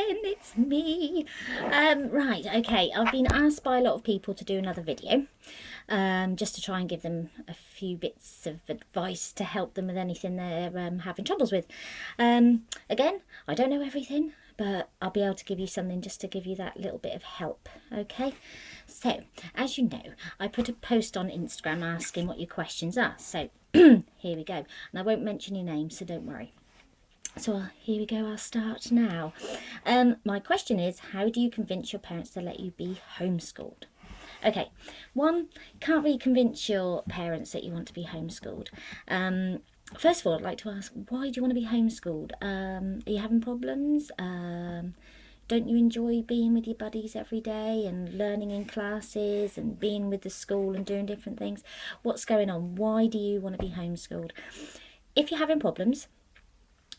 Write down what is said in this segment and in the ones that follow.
again, it's me. Right, okay, I've been asked by a lot of people to do another video, just to try and give them a few bits of advice to help them with anything they're having troubles with. Again, I don't know everything, but I'll be able to give you something just to give you that little bit of help, okay? So, as you know, I put a post on Instagram asking what your questions are. So, here we go. And I won't mention your name, so don't worry. So here we go, I'll start now. My question is, how do you convince your parents to let you be homeschooled? Okay, one, can't really convince your parents that you want to be homeschooled. First of all, I'd like to ask, why do you want to be homeschooled? Are you having problems? Don't you enjoy being with your buddies every day and learning in classes and being with the school and doing different things? What's going on? Why do you want to be homeschooled? If you're having problems,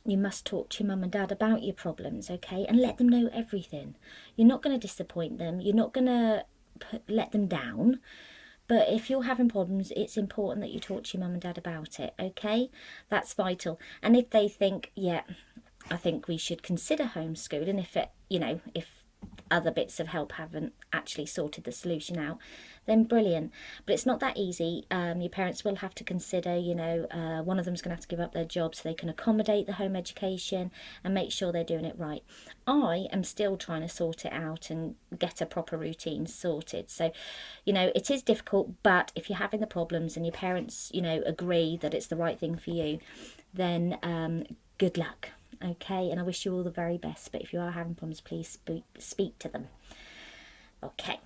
you must talk to your mum and dad about your problems, okay? And let them know everything. You're not going to disappoint them. You're not going to let them down. But if you're having problems, it's important that you talk to your mum and dad about it, okay? That's vital. And if they think, yeah, I think we should consider homeschooling, if other bits of help haven't actually sorted the solution out, then brilliant. But it's not that easy. Your parents will have to consider, one of them's going to have to give up their job so they can accommodate the home education and make sure they're doing it right. I am still trying to sort it out and get a proper routine sorted. So, it is difficult, but if you're having the problems and your parents, agree that it's the right thing for you, then good luck. Okay, and I wish you all the very best, but if you are having problems, please speak to them. Okay.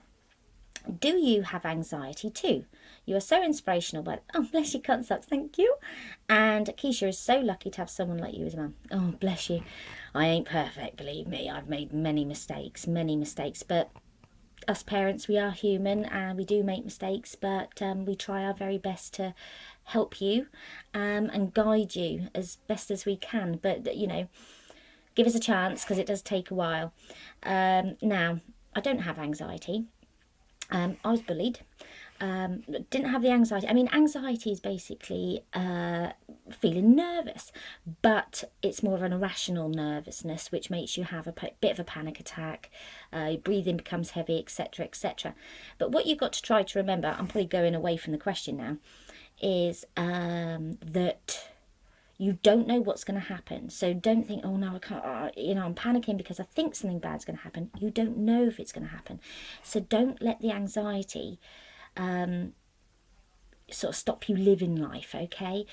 Do you have anxiety too? You are so inspirational, but oh, bless you, concepts, thank you. And Quiche is so lucky to have someone like you as a mum. Oh, bless you. I ain't perfect, believe me. I've made many mistakes, but us parents, we are human and we do make mistakes, but we try our very best to help you and guide you as best as we can. But, give us a chance because it does take a while. Now, I don't have anxiety. I was bullied. Didn't have the anxiety. I mean, anxiety is basically feeling nervous, but it's more of an irrational nervousness, which makes you have a bit of a panic attack. Your breathing becomes heavy, etc., etc. But what you've got to try to remember, I'm probably going away from the question now, is that you don't know what's going to happen. So don't think, oh no, I can't, I'm panicking because I think something bad's going to happen. You don't know if it's going to happen. So don't let the anxiety sort of stop you living life, okay?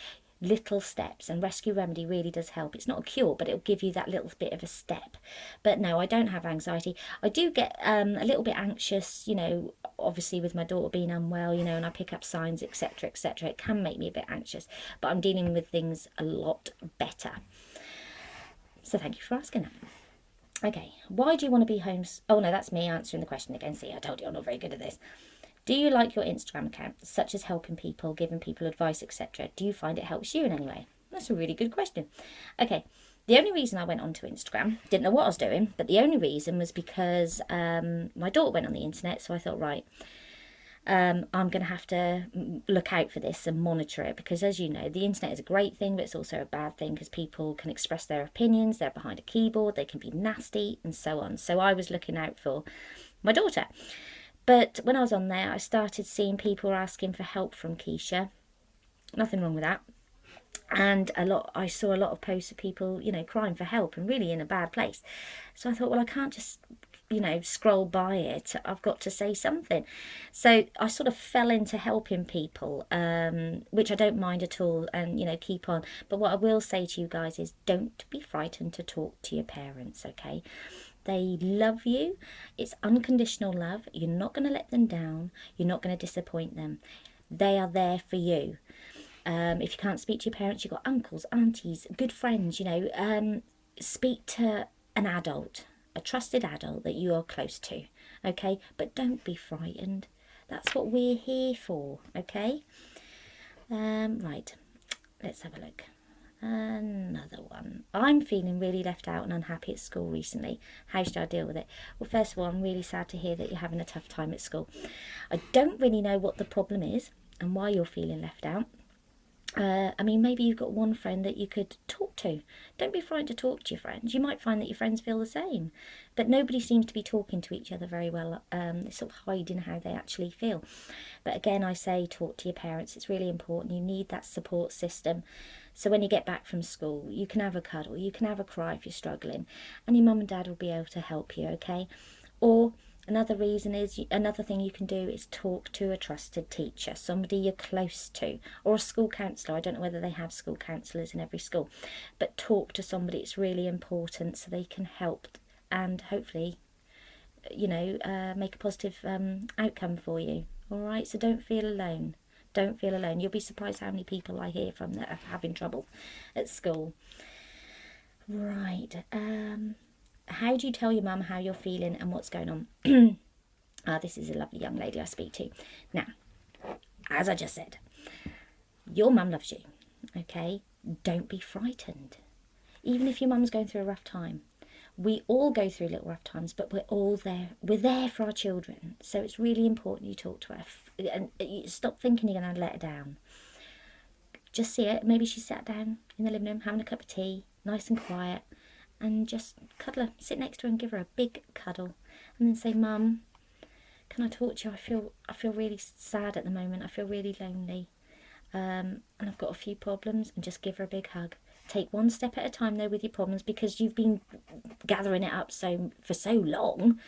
Little steps, and Rescue Remedy really does help. It's not a cure, but it'll give you that little bit of a step. But no, I don't have anxiety. I do get a little bit anxious, obviously with my daughter being unwell, and I pick up signs, etc., etc. It can make me a bit anxious, but I'm dealing with things a lot better. So thank you for asking that. Okay, why do you want to be Oh no, that's me answering the question again. See, I told you I'm not very good at this. Do you like your Instagram account, such as helping people, giving people advice, etc.? Do you find it helps you in any way? That's a really good question. Okay, the only reason I went onto Instagram, didn't know what I was doing, but the only reason was because my daughter went on the internet, so I thought, right, I'm going to have to look out for this and monitor it, because as you know, the internet is a great thing, but it's also a bad thing because people can express their opinions, they're behind a keyboard, they can be nasty and so on. So I was looking out for my daughter. But when I was on there, I started seeing people asking for help from Quiche. Nothing wrong with that. And I saw a lot of posts of people, crying for help and really in a bad place. So I thought, well, I can't just, scroll by it. I've got to say something. So I sort of fell into helping people, which I don't mind at all, and, keep on. But what I will say to you guys is don't be frightened to talk to your parents, okay? They love you. It's unconditional love. You're not going to let them down. You're not going to disappoint them. They are there for you. If you can't speak to your parents, you've got uncles, aunties, good friends, speak to an adult, a trusted adult that you are close to, okay? But don't be frightened. That's what we're here for, okay? Right, let's have a look. Another one. I'm feeling really left out and unhappy at school recently. How should I deal with it? Well, first of all, I'm really sad to hear that you're having a tough time at school. I don't really know what the problem is and why you're feeling left out. I mean, maybe you've got one friend that you could talk to. Don't be frightened to talk to your friends. You might find that your friends feel the same, but nobody seems to be talking to each other very well. They're sort of hiding how they actually feel. But again, I say talk to your parents. It's really important. You need that support system. So when you get back from school, you can have a cuddle, you can have a cry if you're struggling, and your mum and dad will be able to help you, okay? Or another reason is, another thing you can do is talk to a trusted teacher, somebody you're close to, or a school counsellor. I don't know whether they have school counsellors in every school, but talk to somebody. It's really important so they can help and hopefully, you know, make a positive outcome for you. All right, so don't feel alone. Don't feel alone. You'll be surprised how many people I hear from that are having trouble at school. Right. How do you tell your mum how you're feeling and what's going on? This is a lovely young lady I speak to. Now, as I just said, your mum loves you, okay? Don't be frightened. Even if your mum's going through a rough time. We all go through little rough times, but we're all there. We're there for our children. So it's really important you talk to her. And you stop thinking you're going to let her down. Just see it. Maybe she sat down in the living room having a cup of tea, nice and quiet, and just cuddle her. Sit next to her and give her a big cuddle. And then say, Mum, can I talk to you? I feel really sad at the moment. I feel really lonely. And I've got a few problems, and just give her a big hug. Take one step at a time though with your problems, because you've been gathering it up for so long.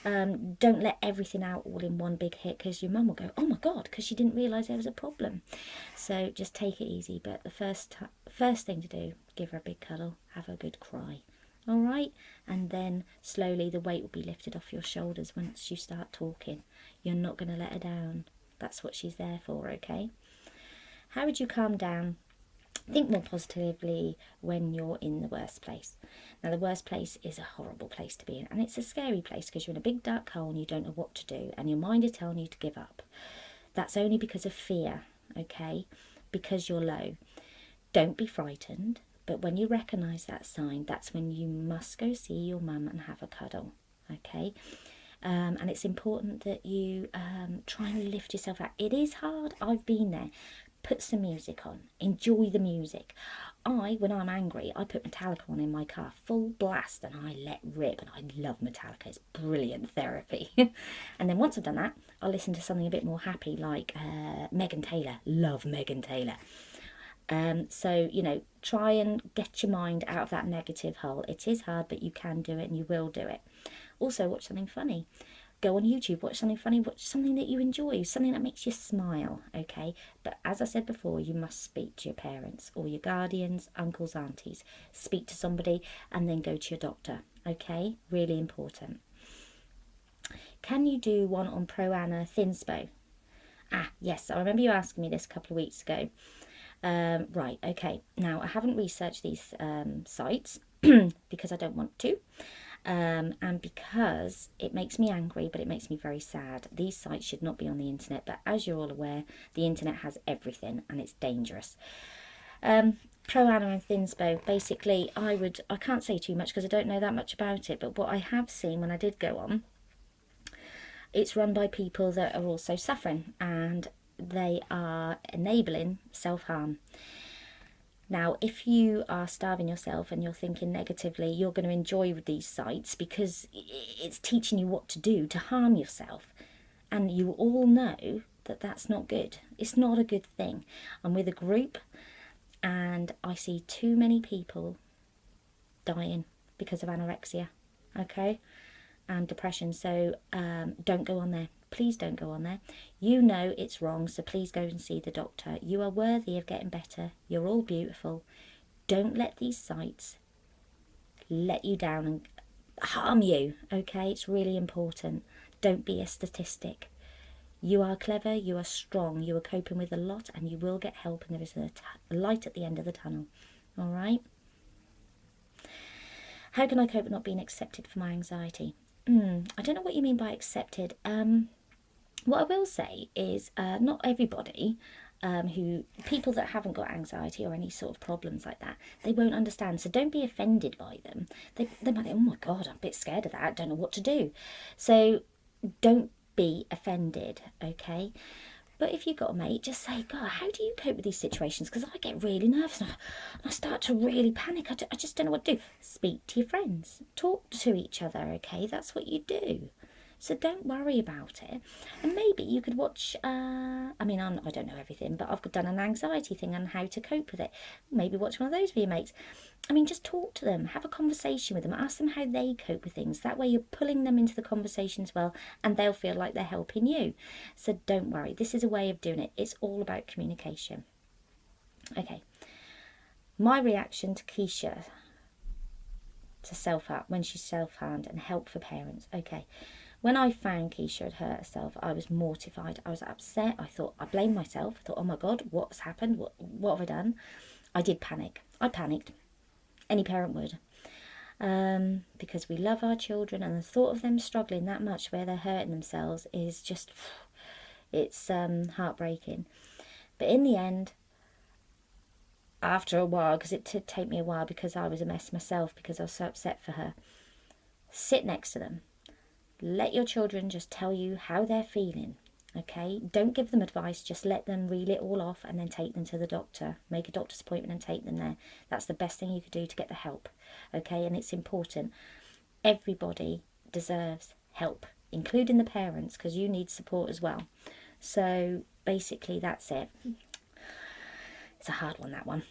Don't let everything out all in one big hit, because your mum will go, oh my God, because she didn't realise there was a problem. So just take it easy. But the first thing to do, give her a big cuddle, have a good cry. All right, and then slowly the weight will be lifted off your shoulders once you start talking. You're not going to let her down. That's what she's there for, okay? How would you calm down? Think more positively when you're in the worst place. Now, the worst place is a horrible place to be in, and it's a scary place because you're in a big dark hole and you don't know what to do, and your mind is telling you to give up. That's only because of fear, okay? Because you're low. Don't be frightened, but when you recognise that sign, that's when you must go see your mum and have a cuddle, okay? And it's important that you try and lift yourself out. It is hard. I've been there. Put some music on. Enjoy the music. When I'm angry, I put Metallica on in my car, full blast, and I let rip. And I love Metallica. It's brilliant therapy. And then once I've done that, I'll listen to something a bit more happy, like Megan Taylor. Love Megan Taylor. So, you know, try and get your mind out of that negative hole. It is hard, but you can do it and you will do it. Also, watch something funny. Go on YouTube, watch something funny, watch something that you enjoy, something that makes you smile, okay? But as I said before, you must speak to your parents or your guardians, uncles, aunties. Speak to somebody and then go to your doctor, okay? Really important. Can you do one on Proana Thinspo? Yes, I remember you asking me this a couple of weeks ago. Right, okay. Now, I haven't researched these sites because I don't want to. And because it makes me angry, but it makes me very sad. These sites should not be on the internet, but as you're all aware, the internet has everything and it's dangerous. Proana and Thinspo, basically, I can't say too much because I don't know that much about it, but what I have seen when I did go on, it's run by people that are also suffering, and they are enabling self-harm. Now, if you are starving yourself and you're thinking negatively, you're going to enjoy these sites because it's teaching you what to do to harm yourself. And you all know that that's not good. It's not a good thing. I'm with a group and I see too many people dying because of anorexia, okay, and depression. So don't go on there. Please don't go on there. You know it's wrong, so please go and see the doctor. You are worthy of getting better. You're all beautiful. Don't let these sites let you down and harm you, okay? It's really important. Don't be a statistic. You are clever, you are strong, you are coping with a lot, and you will get help, and there is a light at the end of the tunnel, all right? How can I cope with not being accepted for my anxiety? I don't know what you mean by accepted. What I will say is not everybody people that haven't got anxiety or any sort of problems like that, they won't understand. So don't be offended by them. They might think, oh my God, I'm a bit scared of that. I don't know what to do. So don't be offended, okay? But if you've got a mate, just say, God, how do you cope with these situations? Because I get really nervous and I start to really panic. I just don't know what to do. Speak to your friends. Talk to each other, okay? That's what you do. So don't worry about it. And maybe you could watch, I don't know everything, but I've done an anxiety thing on how to cope with it. Maybe watch one of those with your mates. Just talk to them, have a conversation with them, ask them how they cope with things. That way you're pulling them into the conversation as well, and they'll feel like they're helping you. So don't worry, this is a way of doing it. It's all about communication. Okay, my reaction to Quiche, to self-harm, when she's self-harmed, and help for parents. Okay, when I found Quiche had hurt herself, I was mortified. I was upset. I blamed myself. I thought, oh my God, what's happened? What have I done? I did panic. I panicked. Any parent would. Because we love our children, and the thought of them struggling that much where they're hurting themselves is just, it's heartbreaking. But in the end, after a while, because it did take me a while because I was a mess myself because I was so upset for her, sit next to them. Let your children just tell you how they're feeling, okay? Don't give them advice, just let them reel it all off and then take them to the doctor. Make a doctor's appointment and take them there. That's the best thing you could do to get the help, okay? And it's important. Everybody deserves help, including the parents, because you need support as well. So basically that's it. It's a hard one, that one,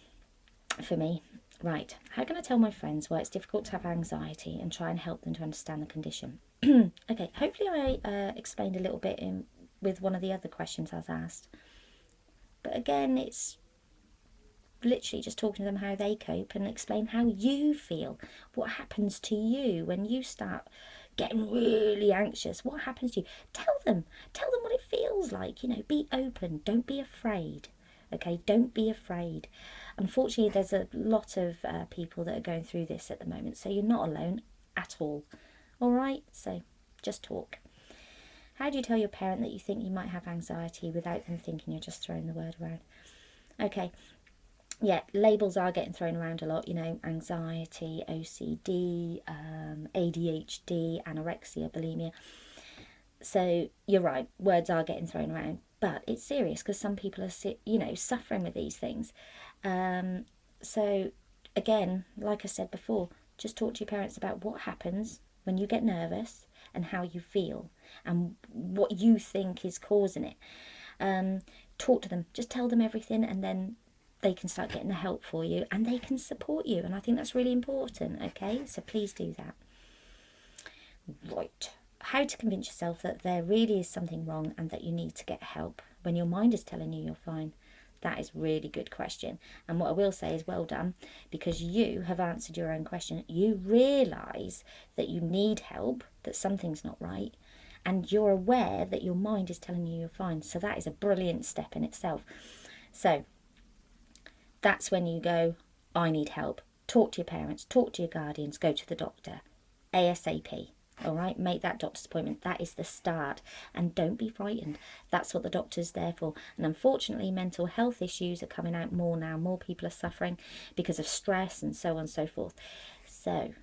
for me. Right, how can I tell my friends why it's difficult to have anxiety and try and help them to understand the condition? Okay, hopefully I explained a little bit with one of the other questions I was asked. But again, it's literally just talking to them how they cope and explain how you feel. What happens to you when you start getting really anxious? What happens to you? Tell them what it feels like. Be open. Don't be afraid. Okay, don't be afraid. Unfortunately, there's a lot of people that are going through this at the moment, so you're not alone at all. All right, so just talk. How do you tell your parent that you think you might have anxiety without them thinking you're just throwing the word around? Okay, yeah, labels are getting thrown around a lot, anxiety, OCD, ADHD, anorexia, bulimia. So you're right, words are getting thrown around, but it's serious because some people are, suffering with these things. So again, like I said before, just talk to your parents about what happens when you get nervous and how you feel and what you think is causing it. Talk to them, just tell them everything, and then they can start getting the help for you and they can support you. And I think that's really important, okay? So please do that. Right. How to convince yourself that there really is something wrong and that you need to get help when your mind is telling you you're fine. That is a really good question. And what I will say is well done, because you have answered your own question. You realise that you need help, that something's not right, and you're aware that your mind is telling you you're fine. So that is a brilliant step in itself. So that's when you go, I need help. Talk to your parents, talk to your guardians, go to the doctor ASAP. All right, make that doctor's appointment. That is the start. And don't be frightened. That's what the doctor's there for. And unfortunately, mental health issues are coming out more now. More people are suffering because of stress and so on and so forth. So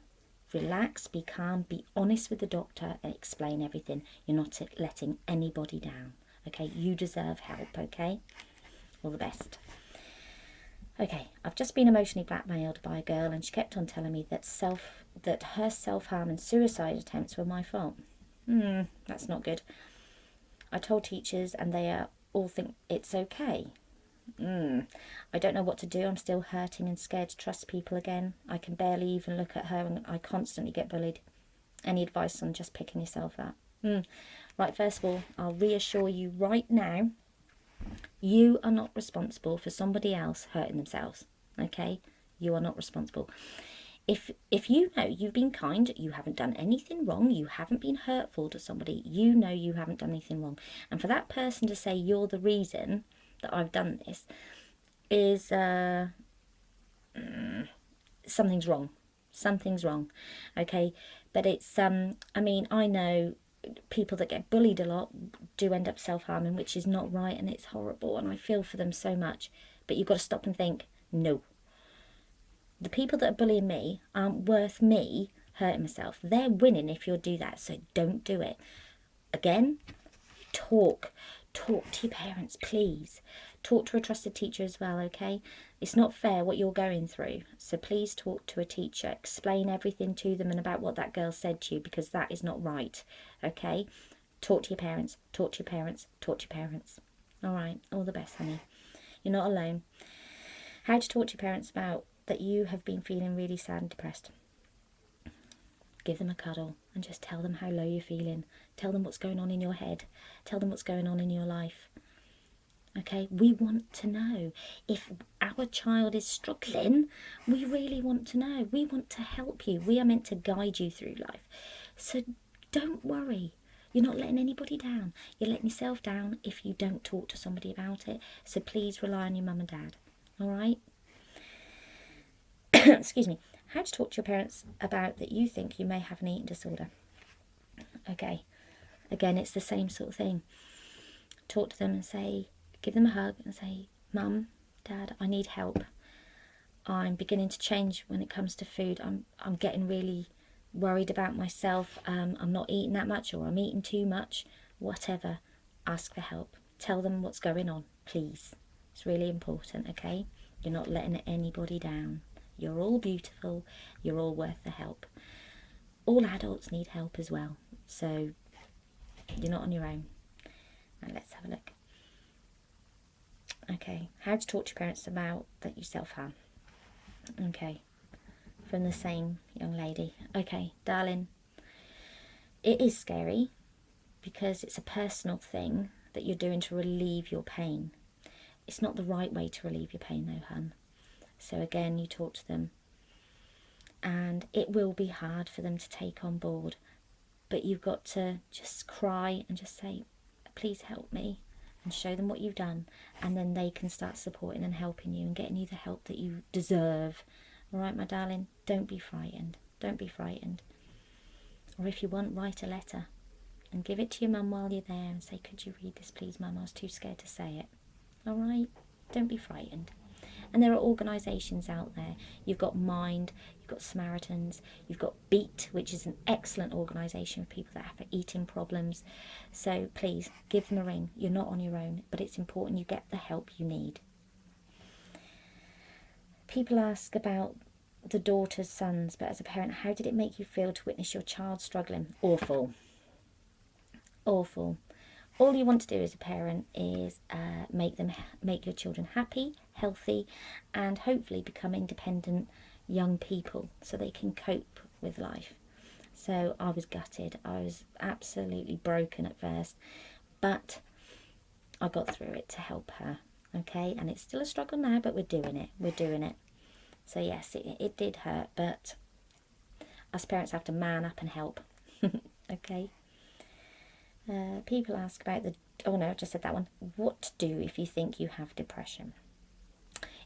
relax, be calm, be honest with the doctor and explain everything. You're not letting anybody down. Okay, you deserve help, okay? All the best. Okay, I've just been emotionally blackmailed by a girl and she kept on telling me that her self-harm and suicide attempts were my fault. That's not good. I told teachers and they all think it's okay. I don't know what to do. I'm still hurting and scared to trust people again. I can barely even look at her and I constantly get bullied. Any advice on just picking yourself up? Right, first of all, I'll reassure you right now, you are not responsible for somebody else hurting themselves, okay? You are not responsible. If you know you've been kind, you haven't done anything wrong, you haven't been hurtful to somebody, you know you haven't done anything wrong. And for that person to say you're the reason that I've done this is something's wrong. Something's wrong, okay? But it's, I know people that get bullied a lot do end up self-harming, which is not right, and it's horrible, and I feel for them so much. But you've got to stop and think, no. The people that are bullying me aren't worth me hurting myself. They're winning if you'll do that, so don't do it. Again, talk talk to your parents, please. Talk to a trusted teacher as well, okay? It's not fair what you're going through. So please talk to a teacher. Explain everything to them and about what that girl said to you, because that is not right, okay? Talk to your parents, talk to your parents, talk to your parents. All right, all the best, honey. You're not alone. How to talk to your parents about that you have been feeling really sad and depressed. Give them a cuddle and just tell them how low you're feeling. Tell them what's going on in your head. Tell them what's going on in your life. Okay, we want to know. If our child is struggling, we really want to know. We want to help you. We are meant to guide you through life. So don't worry. You're not letting anybody down. You're letting yourself down if you don't talk to somebody about it. So please rely on your mum and dad. All right? Excuse me. How to talk to your parents about that you think you may have an eating disorder. Okay. Again, it's the same sort of thing. Talk to them and say, give them a hug and say, Mum, Dad, I need help. I'm beginning to change when it comes to food. I'm getting really worried about myself. I'm not eating that much, or I'm eating too much. Whatever. Ask for help. Tell them what's going on, please. It's really important, okay? You're not letting anybody down. You're all beautiful. You're all worth the help. All adults need help as well. So you're not on your own. And let's have a look. Okay, how to talk to your parents about that you self-harm. Okay, from the same young lady. Okay, darling, it is scary because it's a personal thing that you're doing to relieve your pain. It's not the right way to relieve your pain though, hun. So again, you talk to them, and it will be hard for them to take on board, but you've got to just cry and just say, please help me, and show them what you've done, and then they can start supporting and helping you and getting you the help that you deserve. All right, my darling, don't be frightened. Don't be frightened. Or if you want, write a letter and give it to your mum while you're there and say, could you read this please, Mum? I was too scared to say it. All right, don't be frightened. And there are organisations out there. You've got Mind, you've got Samaritans, you've got Beat, which is an excellent organisation for people that have eating problems. So please, give them a ring. You're not on your own, but it's important you get the help you need. People ask about the daughters, sons, but as a parent, how did it make you feel to witness your child struggling? Awful. Awful. All you want to do as a parent is make your children happy, healthy, and hopefully become independent young people so they can cope with life. So I was gutted. I was absolutely broken at first, but I got through it to help her. Okay, and it's still a struggle now, but we're doing it. We're doing it. So yes, it did hurt, but us parents have to man up and help. Okay. People ask about oh no, I just said that one. What to do if you think you have depression?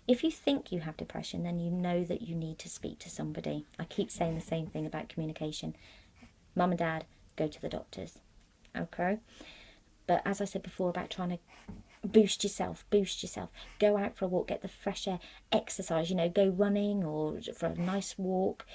If you think you have depression, then you know that you need to speak to somebody. I keep saying the same thing about communication. Mum and Dad, go to the doctors. Okay? But as I said before about trying to boost yourself. Go out for a walk, get the fresh air, exercise, go running or for a nice walk.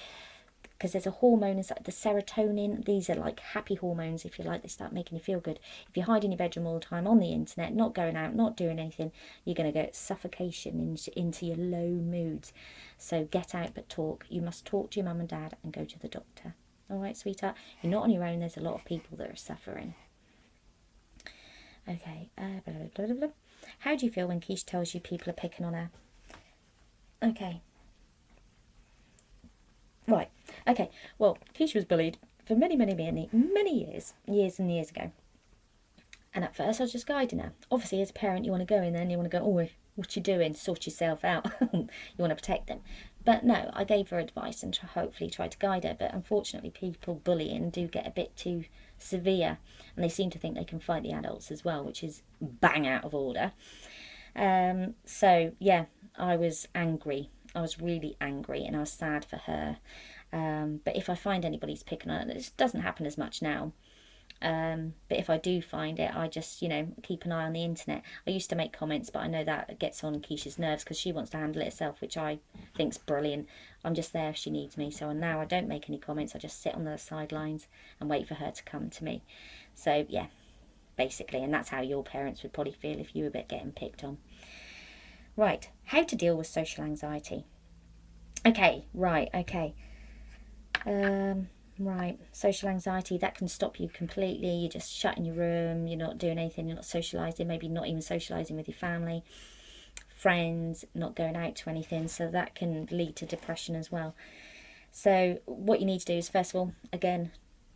Because there's a hormone inside, the serotonin. These are like happy hormones, if you like. They start making you feel good. If you hide in your bedroom all the time on the internet, not going out, not doing anything, you're going to go suffocation into your low moods. So get out but talk. You must talk to your mum and dad and go to the doctor. All right, sweetheart? You're not on your own. There's a lot of people that are suffering. Okay. Blah, blah, blah, blah. How do you feel when Quiche tells you people are picking on her? Okay. Right, okay, well, Quiche was bullied for many years and years ago. And at first I was just guiding her. Obviously, as a parent, you want to go in there and you want to go, oh, what you doing? Sort yourself out. You want to protect them. But no, I gave her advice and hopefully tried to guide her. But unfortunately, people bullying do get a bit too severe. And they seem to think they can fight the adults as well, which is bang out of order. So, yeah, I was angry. I was really angry and I was sad for her. But if I find anybody's picking on it, this doesn't happen as much now. But if I do find it, I just, keep an eye on the internet. I used to make comments, but I know that gets on Quiche's nerves because she wants to handle it herself, which I think's brilliant. I'm just there if she needs me. So now I don't make any comments. I just sit on the sidelines and wait for her to come to me. So, yeah. basically, and that's how your parents would probably feel if you were getting picked on. Right, how to deal with social anxiety. Okay, right, okay. Right, social anxiety, that can stop you completely. You're just shut in your room, you're not doing anything, you're not socialising, maybe not even socialising with your family, friends, not going out to anything, so that can lead to depression as well. So what you need to do is, first of all, again,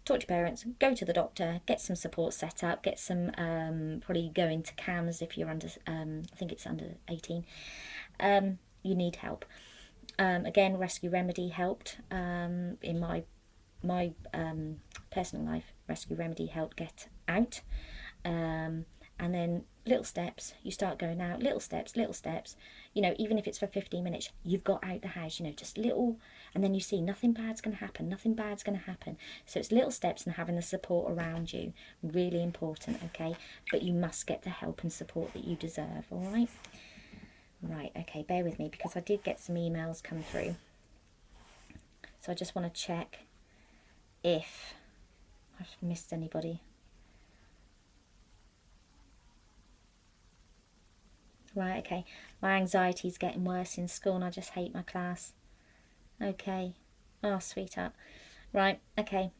talk to your parents, go to the doctor, get some support set up, get some, probably go into CAMS if you're under, I think it's under 18. You need help. Again, Rescue Remedy helped in my personal life. Rescue Remedy helped get out, and then little steps. You start going out, little steps. You know, even if it's for 15 minutes, you've got out the house. You know, just little, and then you see nothing bad's going to happen. Nothing bad's going to happen. So it's little steps and having the support around you, really important. Okay, but you must get the help and support that you deserve. All right. Right, okay, bear with me because I did get some emails come through. So I just want to check if I've missed anybody. Right, okay. My anxiety's getting worse in school and I just hate my class. Okay. Oh, sweetheart. Right, okay.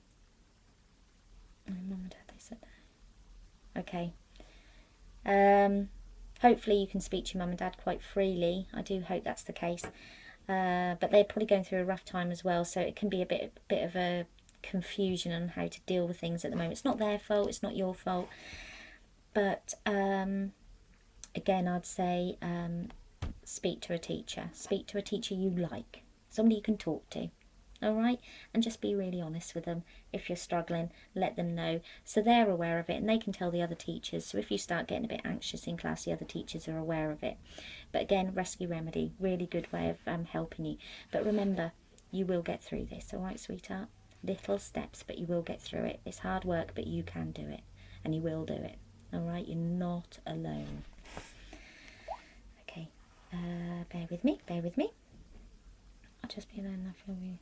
Mum and Dad, they said. Okay. Hopefully you can speak to your mum and dad quite freely. I do hope that's the case. But they're probably going through a rough time as well, so it can be a bit of a confusion on how to deal with things at the moment. It's not their fault, it's not your fault. But again, I'd say speak to a teacher. Speak to a teacher you like, somebody you can talk to. All right, and just be really honest with them. If you're struggling, let them know so they're aware of it and they can tell the other teachers. So if you start getting a bit anxious in class, the other teachers are aware of it. But again, Rescue Remedy, really good way of helping you. But remember, you will get through this. All right, sweetheart? Little steps, but you will get through it. It's hard work, but you can do it, and you will do it. All right, you're not alone. Okay, bear with me. I'll just be alone enough for you.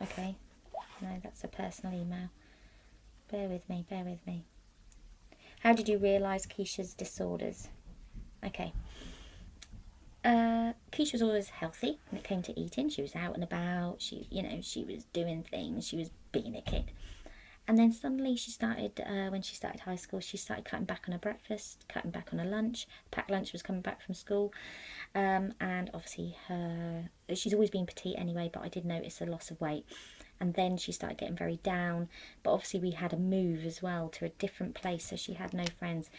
Okay, no, that's a personal email. Bear with me. How did you realise Quiche's disorders? Okay. Quiche was always healthy when it came to eating. She was out and about. She was doing things. She was being a kid. And then suddenly she started, when she started high school, she started cutting back on her breakfast, cutting back on her lunch. Packed lunch was coming back from school. And obviously she's always been petite anyway, but I did notice a loss of weight. And then she started getting very down. But obviously we had a move as well to a different place, so she had no friends.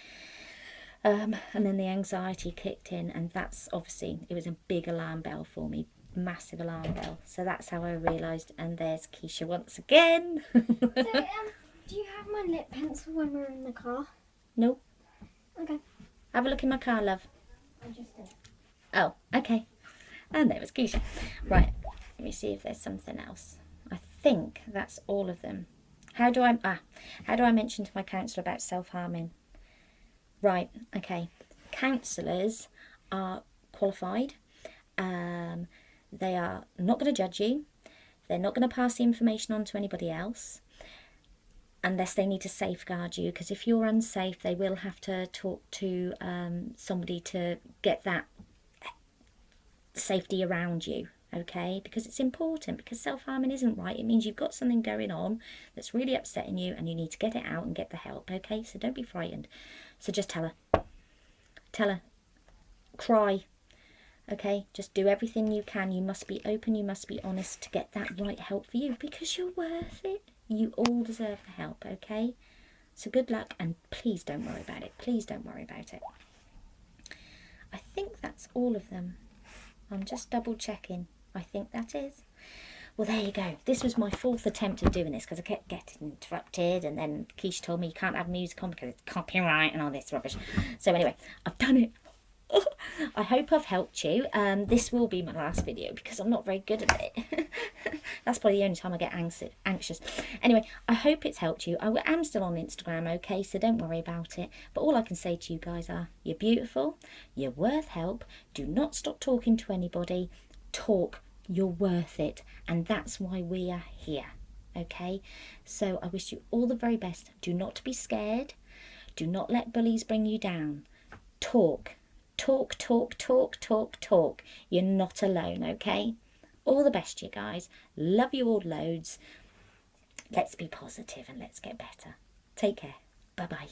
And then the anxiety kicked in, and that's obviously, it was a big alarm bell for me. Massive alarm bell. So that's how I realised. And there's Quiche once again. So, do you have my lip pencil when we're in the car? No. Okay. Have a look in my car, love. I just did. Oh, okay. And there was Quiche. Right, let me see if there's something else. I think that's all of them. How do I mention to my counsellor about self-harming? Right, okay. Counsellors are qualified. They are not going to judge you. They're not going to pass the information on to anybody else unless they need to safeguard you, because if you're unsafe, they will have to talk to somebody to get that safety around you, okay? Because it's important, because self-harming isn't right. It means you've got something going on that's really upsetting you and you need to get it out and get the help, okay? So don't be frightened. So just tell her, cry. Okay, just do everything you can. You must be open, you must be honest to get that right help for you, because you're worth it. You all deserve the help, okay? So good luck, and please don't worry about it. Please don't worry about it. I think that's all of them. I'm just double checking. I think that is. Well, there you go. This was my 4th attempt of doing this because I kept getting interrupted, and then Quiche told me you can't have music on because it's copyright and all this rubbish. So anyway, I've done it. I hope I've helped you. This will be my last video because I'm not very good at it. That's probably the only time I get anxious. Anyway, I hope it's helped you. I am still on Instagram, okay, so don't worry about it. But all I can say to you guys are, you're beautiful, you're worth help, do not stop talking to anybody, talk You're worth it, and that's why we are here. Okay, so I wish you all the very best. Do not be scared. Do not let bullies bring you down. Talk, talk, talk, talk, talk, talk. You're not alone, okay? All the best, you guys. Love you all loads. Let's be positive and let's get better. Take care. Bye-bye.